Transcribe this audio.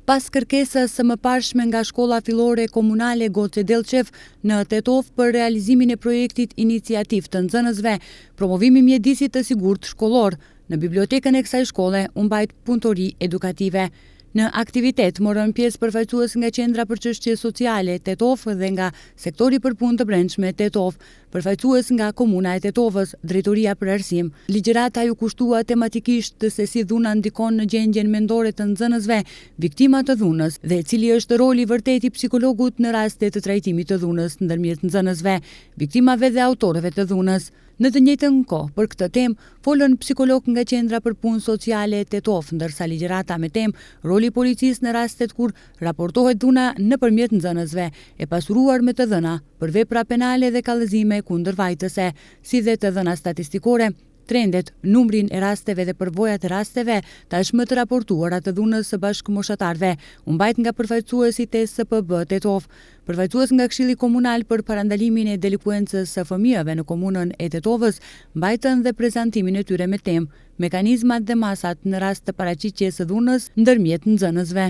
Pas kërkesës së mëparshme nga shkolla fillore komunale Goce Delçev në Tetov për realizimin e projektit iniciativ të nxënësve, promovimi mjedisit të sigurt shkollor, në bibliotekën e kësaj shkolle u mbajt punëtori edukative. Në aktivitet morën pjesë përfaqësues nga Qendra për Çështje Sociale Tetov dhe nga Sektori për Punë të Brendshme Tetov, përfaqësues nga Komuna e Tetovës, Drejtoria për Arsim. Ligjërata ju kushtua tematikisht se si dhuna ndikon në gjendjen mendore të nxënësve, viktima të dhunës dhe cili është roli vërtet i psikologut në raste të trajtimit të dhunës ndërmjet nxënësve, viktimave dhe autorëve të dhunës. Në të njëjtën kohë, për këtë temë, folën psikolog nga Qendra për Punë Sociale Tetov, ndërsa ligjërata me temë roli policisë në rastet kur raportohet dhuna nëpërmjet nxënësve, e pasuruar me të dhëna për vepra penale dhe kallëzime kundër vajtëse, si dhe të dhëna statistikore, trendet, numrin e rasteve dhe përvojat e rasteve tashmë të raportuara të dhunës së bashkëmoshatarëve, u mbajt nga përfaqësuesit e SPB Tetov. Përfaqësues nga Këshilli Komunal për parandalimin e delikuencës së fëmijëve në komunën e Tetovës mbajtën dhe prezantimin e tyre me temë mekanizmat dhe masat në rast të paraqitjes së dhunës ndërmjet nxënësve.